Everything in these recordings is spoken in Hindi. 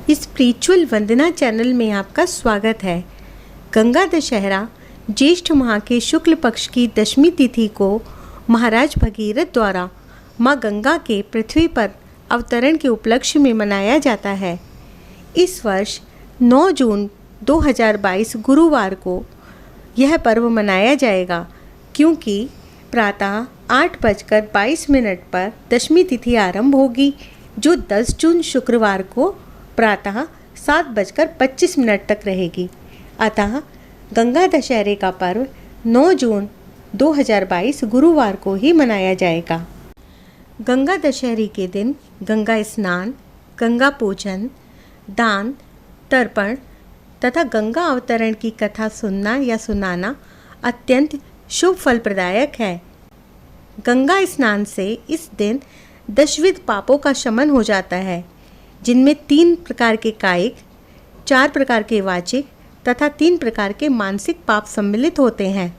स्पिरिचुअल वंदना चैनल में आपका स्वागत है। गंगा दशहरा ज्येष्ठ माह के शुक्ल पक्ष की दशमी तिथि को महाराज भगीरथ द्वारा माँ गंगा के पृथ्वी पर अवतरण के उपलक्ष्य में मनाया जाता है। इस वर्ष 9 जून 2022 गुरुवार को यह पर्व मनाया जाएगा, क्योंकि प्रातः 8:22 पर दशमी तिथि आरंभ होगी, जो 10 जून शुक्रवार को प्रातः 7:25 तक रहेगी। अतः गंगा दशहरे का पर्व 9 जून 2022 गुरुवार को ही मनाया जाएगा। गंगा दशहरे के दिन गंगा स्नान, गंगा पूजन, दान, तर्पण तथा गंगा अवतरण की कथा सुनना या सुनाना अत्यंत शुभ फलप्रदायक है। गंगा स्नान से इस दिन दशविध पापों का शमन हो जाता है, जिनमें 3 प्रकार के कायिक, 4 प्रकार के वाचिक तथा 3 प्रकार के मानसिक पाप सम्मिलित होते हैं।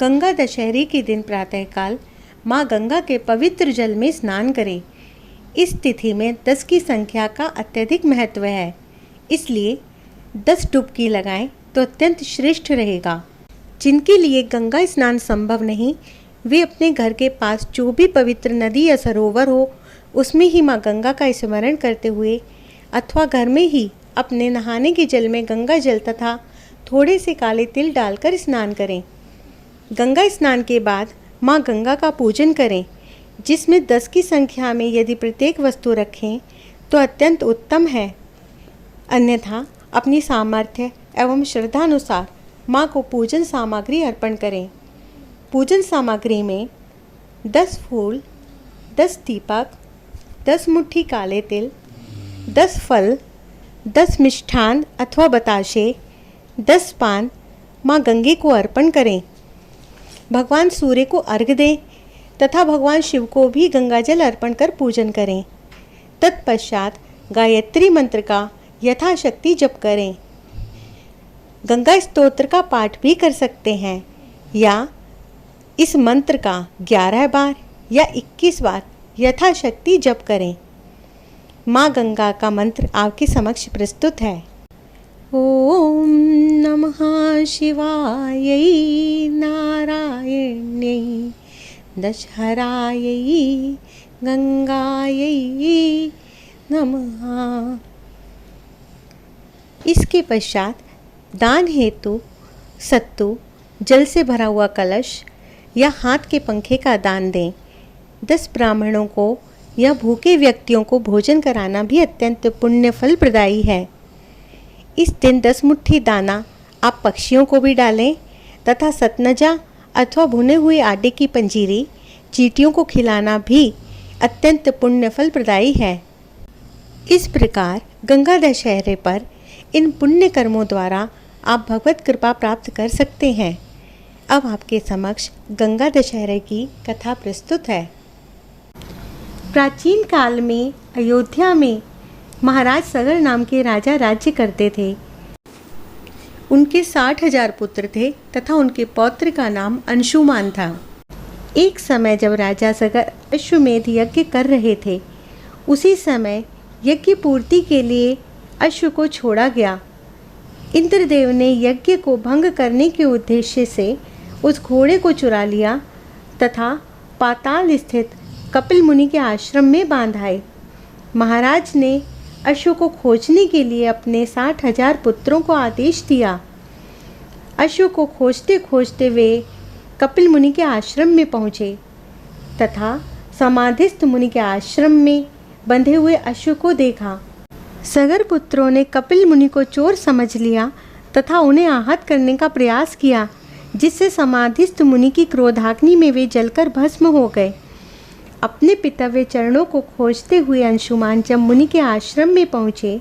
गंगा दशहरे के दिन प्रातःकाल माँ गंगा के पवित्र जल में स्नान करें। इस तिथि में 10 की संख्या का अत्यधिक महत्व है, इसलिए 10 डुबकी लगाएं तो अत्यंत श्रेष्ठ रहेगा। जिनके लिए गंगा स्नान संभव नहीं, वे अपने घर के पास जो भी पवित्र नदी या सरोवर हो, उसमें ही माँ गंगा का स्मरण करते हुए अथवा घर में ही अपने नहाने के जल में गंगा जल तथा थोड़े से काले तिल डालकर स्नान करें। गंगा स्नान के बाद माँ गंगा का पूजन करें, जिसमें 10 की संख्या में यदि प्रत्येक वस्तु रखें तो अत्यंत उत्तम है। अन्यथा अपनी सामर्थ्य एवं श्रद्धानुसार माँ को पूजन सामग्री अर्पण करें। पूजन सामग्री में 10 फूल, 10 दीपक, 10 मुट्ठी काले तिल, 10 फल, 10 मिष्ठान अथवा बताशे, 10 पान माँ गंगे को अर्पण करें। भगवान सूर्य को अर्घ्य दें तथा भगवान शिव को भी गंगाजल अर्पण कर पूजन करें। तत्पश्चात गायत्री मंत्र का यथाशक्ति जप करें। गंगा स्तोत्र का पाठ भी कर सकते हैं, या इस मंत्र का 11 बार या 21 बार यथाशक्ति जप करें। माँ गंगा का मंत्र आपके समक्ष प्रस्तुत है। ओम नमः शिवाय नारायण्यै दशहरायै गंगायै नमः। इसके पश्चात दान हेतु सत्तू, जल से भरा हुआ कलश या हाथ के पंखे का दान दें। 10 ब्राह्मणों को या भूखे व्यक्तियों को भोजन कराना भी अत्यंत पुण्य फल प्रदायी है। इस दिन 10 मुट्ठी दाना आप पक्षियों को भी डालें तथा सतनजा अथवा भुने हुए आटे की पंजीरी चींटियों को खिलाना भी अत्यंत पुण्य फल प्रदायी है। इस प्रकार गंगा दशहरे पर इन पुण्य कर्मों द्वारा आप भगवत कृपा प्राप्त कर सकते हैं। अब आपके समक्ष गंगा दशहरे की कथा प्रस्तुत है। प्राचीन काल में अयोध्या में महाराज सगर नाम के राजा राज्य करते थे। उनके 60,000 पुत्र थे तथा उनके पौत्र का नाम अंशुमान था। एक समय जब राजा सगर अश्वमेध यज्ञ कर रहे थे, उसी समय यज्ञ पूर्ति के लिए अश्व को छोड़ा गया। इंद्रदेव ने यज्ञ को भंग करने के उद्देश्य से उस घोड़े को चुरा लिया तथा पाताल स्थित कपिल मुनि के आश्रम में बांधाए। महाराज ने अश्व को खोजने के लिए अपने 60,000 पुत्रों को आदेश दिया। अश्व को खोजते खोजते वे कपिल मुनि के आश्रम में पहुँचे तथा समाधिस्थ मुनि के आश्रम में बंधे हुए अश्व को देखा। सगर पुत्रों ने कपिल मुनि को चोर समझ लिया तथा उन्हें आहत करने का प्रयास किया, जिससे समाधिस्थ मुनि की क्रोधाग्नि में वे जलकर भस्म हो गए। अपने पितव्य चरणों को खोजते हुए अंशुमान जब मुनि के आश्रम में पहुँचे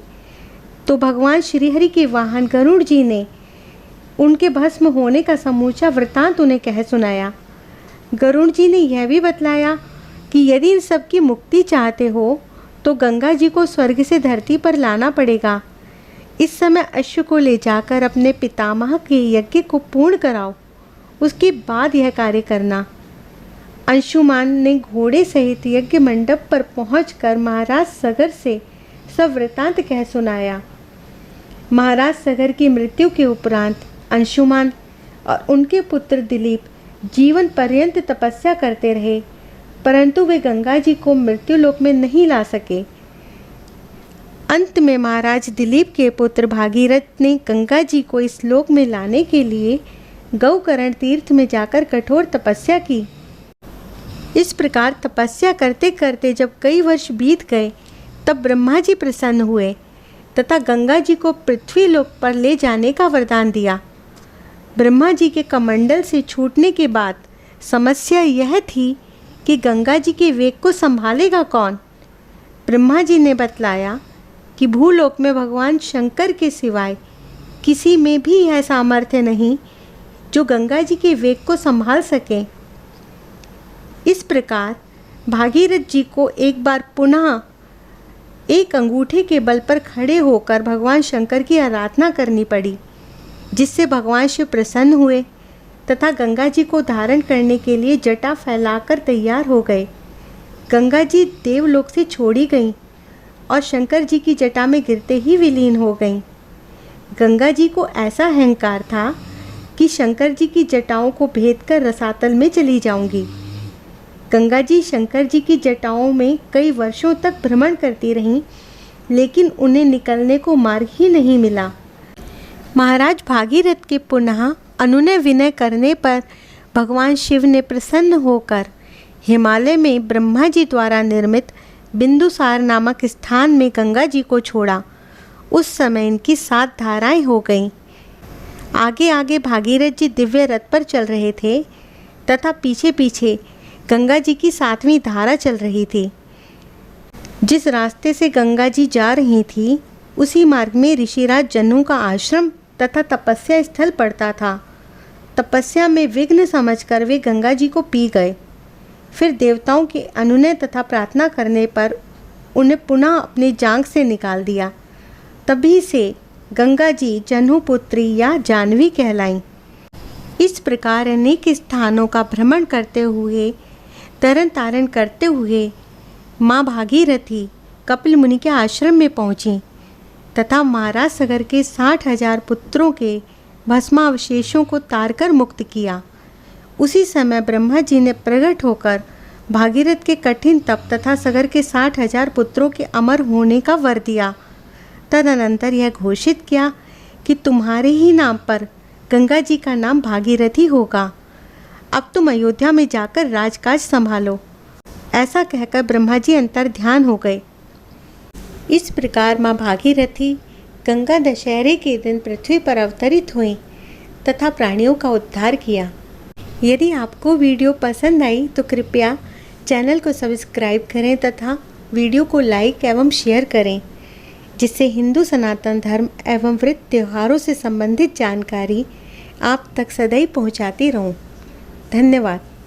तो भगवान श्रीहरि के वाहन गरुड़ जी ने उनके भस्म होने का समूचा वृत्तांत उन्हें कह सुनाया। गरुड़ जी ने यह भी बतलाया कि यदि इन सब की मुक्ति चाहते हो तो गंगा जी को स्वर्ग से धरती पर लाना पड़ेगा। इस समय अश्व को ले जाकर अपने पितामह के यज्ञ को पूर्ण कराओ, उसके बाद यह कार्य करना। अंशुमान ने घोड़े सहित यज्ञ मंडप पर पहुंचकर महाराज सगर से सब वृतांत कह सुनाया। महाराज सगर की मृत्यु के उपरांत अंशुमान और उनके पुत्र दिलीप जीवन पर्यंत तपस्या करते रहे, परंतु वे गंगा जी को मृत्युलोक में नहीं ला सके। अंत में महाराज दिलीप के पुत्र भागीरथ ने गंगा जी को इस लोक में लाने के लिए गौकर्ण तीर्थ में जाकर कठोर तपस्या की। इस प्रकार तपस्या करते करते जब कई वर्ष बीत गए, तब ब्रह्मा जी प्रसन्न हुए तथा गंगा जी को पृथ्वी लोक पर ले जाने का वरदान दिया। ब्रह्मा जी के कमंडल से छूटने के बाद समस्या यह थी कि गंगा जी के वेग को संभालेगा कौन। ब्रह्मा जी ने बतलाया कि भूलोक में भगवान शंकर के सिवाय किसी में भी यह सामर्थ्य नहीं जो गंगा जी के वेग को संभाल सके। इस प्रकार भागीरथ जी को एक बार पुनः एक अंगूठे के बल पर खड़े होकर भगवान शंकर की आराधना करनी पड़ी, जिससे भगवान शिव प्रसन्न हुए तथा गंगा जी को धारण करने के लिए जटा फैलाकर तैयार हो गए। गंगा जी देवलोक से छोड़ी गईं और शंकर जी की जटा में गिरते ही विलीन हो गईं। गंगा जी को ऐसा अहंकार था कि शंकर जी की जटाओं को भेदकर रसातल में चली जाऊंगी। गंगा जी शंकर जी की जटाओं में कई वर्षों तक भ्रमण करती रहीं, लेकिन उन्हें निकलने को मार्ग ही नहीं मिला। महाराज भागीरथ के पुनः अनुनय विनय करने पर भगवान शिव ने प्रसन्न होकर हिमालय में ब्रह्मा जी द्वारा निर्मित बिंदुसार नामक स्थान में गंगा जी को छोड़ा। उस समय इनकी 7 धाराएं हो गईं। आगे आगे भागीरथ जी दिव्य रथ पर चल रहे थे तथा पीछे पीछे गंगा जी की 7वीं धारा चल रही थी। जिस रास्ते से गंगा जी जा रही थी, उसी मार्ग में ऋषिराज जन्नू का आश्रम तथा तपस्या स्थल पड़ता था। तपस्या में विघ्न समझकर वे गंगा जी को पी गए। फिर देवताओं के अनुनय तथा प्रार्थना करने पर उन्हें पुनः अपनी जांघ से निकाल दिया। तभी से गंगा जी जन्नू पुत्री या जानवी कहलाईं। इस प्रकार अनेक स्थानों का भ्रमण करते हुए, तरन तारण करते हुए माँ भागीरथी कपिल मुनि के आश्रम में पहुँची तथा महाराज सगर के 60,000 पुत्रों के भस्मावशेषों को तारकर मुक्त किया। उसी समय ब्रह्मा जी ने प्रकट होकर भागीरथ के कठिन तप तथा सगर के 60,000 पुत्रों के अमर होने का वर दिया। तदनंतर यह घोषित किया कि तुम्हारे ही नाम पर गंगा जी का नाम भागीरथी होगा। अब तुम अयोध्या में जाकर राजकाज संभालो। ऐसा कहकर ब्रह्मा जी अंतर ध्यान हो गए। इस प्रकार माँ भागीरथी गंगा दशहरे के दिन पृथ्वी पर अवतरित हुई तथा प्राणियों का उद्धार किया। यदि आपको वीडियो पसंद आई तो कृपया चैनल को सब्सक्राइब करें तथा वीडियो को लाइक एवं शेयर करें, जिससे हिंदू सनातन धर्म एवं व्रत त्योहारों से संबंधित जानकारी आप तक सदैव पहुंचाती रहूं। धन्यवाद।